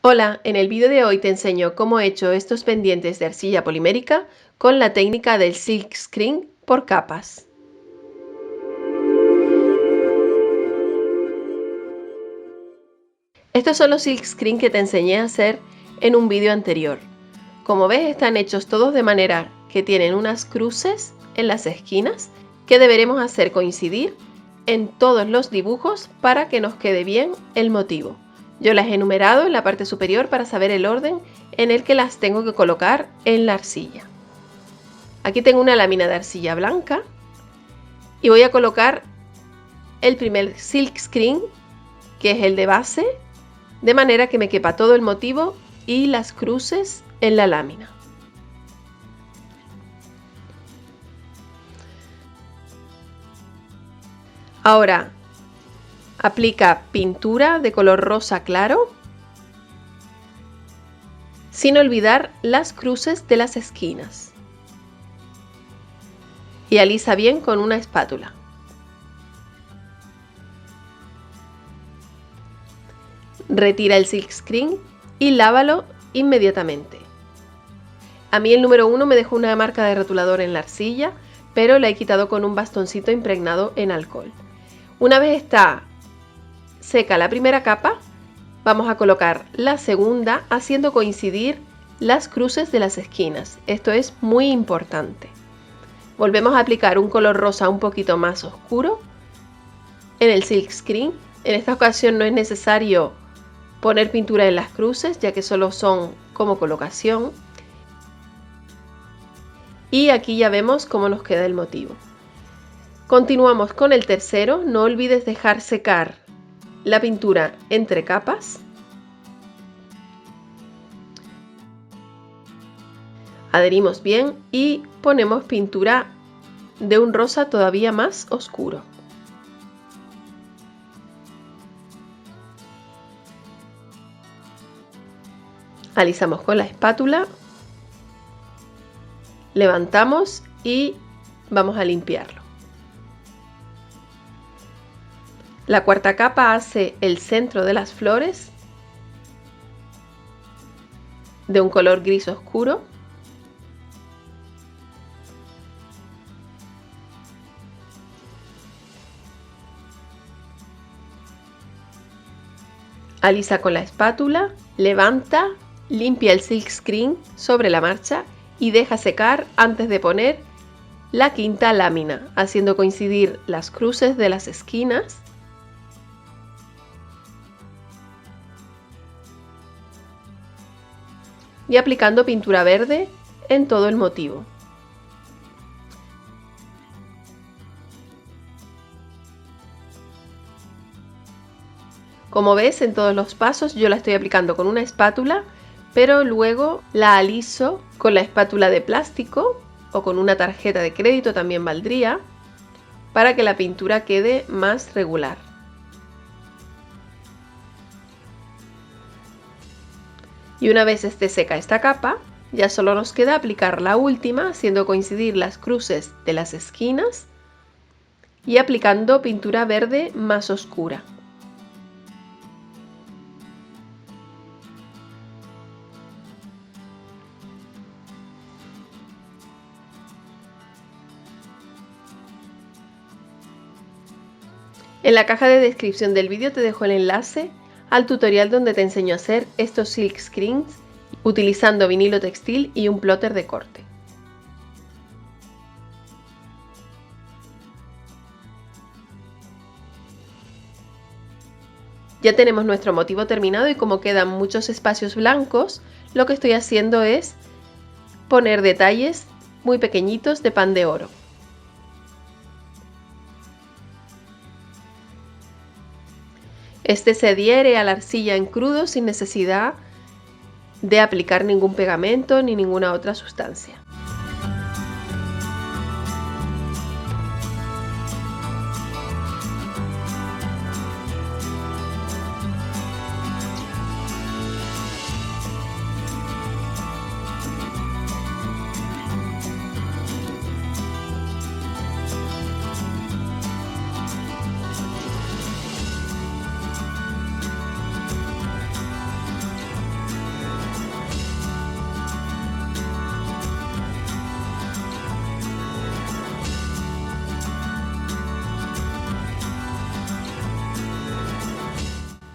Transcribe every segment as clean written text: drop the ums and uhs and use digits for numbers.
Hola, en el vídeo de hoy te enseño cómo he hecho estos pendientes de arcilla polimérica con la técnica del silk screen por capas. Estos son los silk screen que te enseñé a hacer en un vídeo anterior. Como ves, están hechos todos de manera que tienen unas cruces en las esquinas que deberemos hacer coincidir en todos los dibujos para que nos quede bien el motivo. Yo las he enumerado en la parte superior para saber el orden en el que las tengo que colocar en la arcilla. Aquí tengo una lámina de arcilla blanca y voy a colocar el primer silk screen, que es el de base, de manera que me quepa todo el motivo y las cruces en la lámina. Ahora aplica pintura de color rosa claro, sin olvidar las cruces de las esquinas, y alisa bien con una espátula. Retira el silk screen y lávalo inmediatamente. A mí el número 1 me dejó una marca de rotulador en la arcilla, pero la he quitado con un bastoncito impregnado en alcohol. Una vez está seca la primera capa, vamos a colocar la segunda haciendo coincidir las cruces de las esquinas. Esto es muy importante. Volvemos a aplicar un color rosa un poquito más oscuro en el silk screen. En esta ocasión no es necesario poner pintura en las cruces, ya que solo son como colocación. Y aquí ya vemos cómo nos queda el motivo. Continuamos con el tercero. No olvides dejar secar la pintura entre capas. Adherimos bien y ponemos pintura de un rosa todavía más oscuro. Alisamos con la espátula, levantamos y vamos a limpiarlo. La cuarta capa hace el centro de las flores de un color gris oscuro. Alisa con la espátula, levanta, limpia el silk screen sobre la marcha y deja secar antes de poner la quinta lámina, haciendo coincidir las cruces de las esquinas y aplicando pintura verde en todo el motivo. Como ves, en todos los pasos yo la estoy aplicando con una espátula, pero luego la aliso con la espátula de plástico o con una tarjeta de crédito también valdría, para que la pintura quede más regular. Y una vez esté seca esta capa, ya solo nos queda aplicar la última, haciendo coincidir las cruces de las esquinas y aplicando pintura verde más oscura. En la caja de descripción del vídeo te dejo el enlace al tutorial donde te enseño a hacer estos silk screens utilizando vinilo textil y un plotter de corte. Ya tenemos nuestro motivo terminado y como quedan muchos espacios blancos, lo que estoy haciendo es poner detalles muy pequeñitos de pan de oro. Este se adhiere a la arcilla en crudo sin necesidad de aplicar ningún pegamento ni ninguna otra sustancia.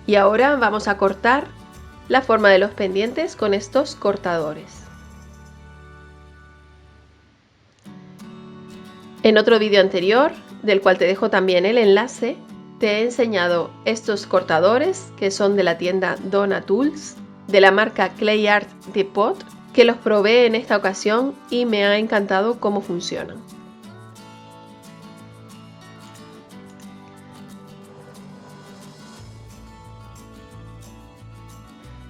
Y ahora vamos a cortar la forma de los pendientes con estos cortadores. En otro vídeo anterior, del cual te dejo también el enlace, te he enseñado estos cortadores que son de la tienda Donna Tools, de la marca Clay Art Depot, que los probé en esta ocasión y me ha encantado cómo funcionan.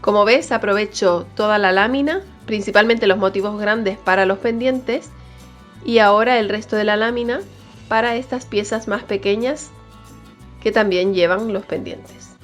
Como ves, aprovecho toda la lámina, principalmente los motivos grandes para los pendientes, y ahora el resto de la lámina para estas piezas más pequeñas que también llevan los pendientes.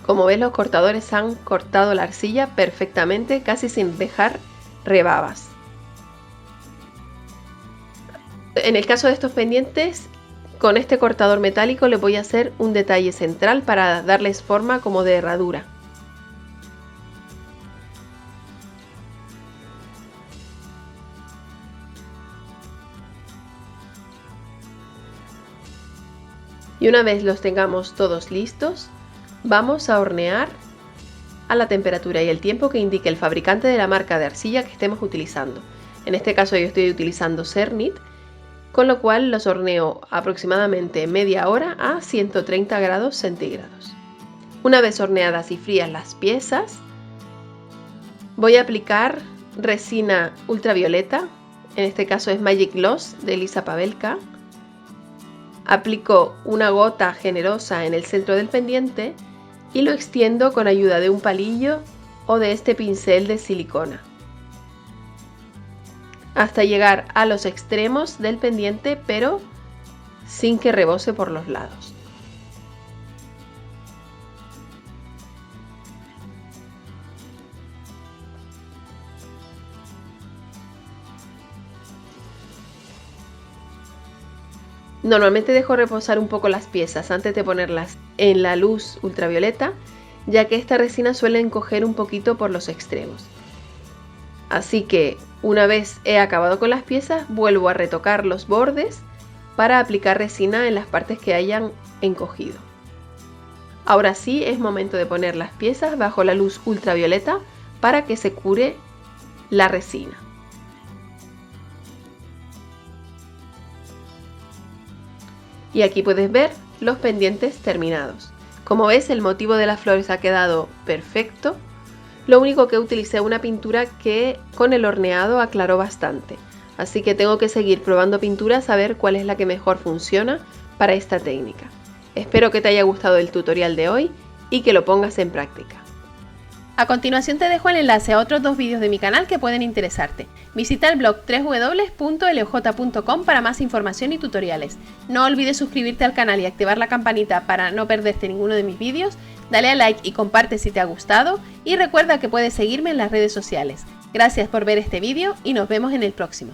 Como ves, los cortadores han cortado la arcilla perfectamente, casi sin dejar rebabas. En el caso de estos pendientes, con este cortador metálico les voy a hacer un detalle central para darles forma como de herradura. Y una vez los tengamos todos listos, vamos a hornear a la temperatura y el tiempo que indique el fabricante de la marca de arcilla que estemos utilizando. En este caso yo estoy utilizando Cernit, con lo cual los horneo aproximadamente media hora a 130 grados centígrados. Una vez horneadas y frías las piezas, voy a aplicar resina ultravioleta, en este caso es Magic Gloss de Elisa Pavelka. Aplico una gota generosa en el centro del pendiente y lo extiendo con ayuda de un palillo o de este pincel de silicona hasta llegar a los extremos del pendiente, pero sin que rebose por los lados. Normalmente dejo reposar un poco las piezas antes de ponerlas en la luz ultravioleta, ya que esta resina suele encoger un poquito por los extremos. Así que una vez he acabado con las piezas, vuelvo a retocar los bordes para aplicar resina en las partes que hayan encogido. Ahora sí es momento de poner las piezas bajo la luz ultravioleta para que se cure la resina. Y aquí puedes ver los pendientes terminados. Como ves, el motivo de las flores ha quedado perfecto. Lo único que utilicé una pintura que con el horneado aclaró bastante. Así que tengo que seguir probando pinturas a ver cuál es la que mejor funciona para esta técnica. Espero que te haya gustado el tutorial de hoy y que lo pongas en práctica. A continuación te dejo el enlace a otros dos vídeos de mi canal que pueden interesarte. Visita el blog www.loj.com para más información y tutoriales. No olvides suscribirte al canal y activar la campanita para no perderte ninguno de mis vídeos. Dale a like y comparte si te ha gustado y recuerda que puedes seguirme en las redes sociales. Gracias por ver este vídeo y nos vemos en el próximo.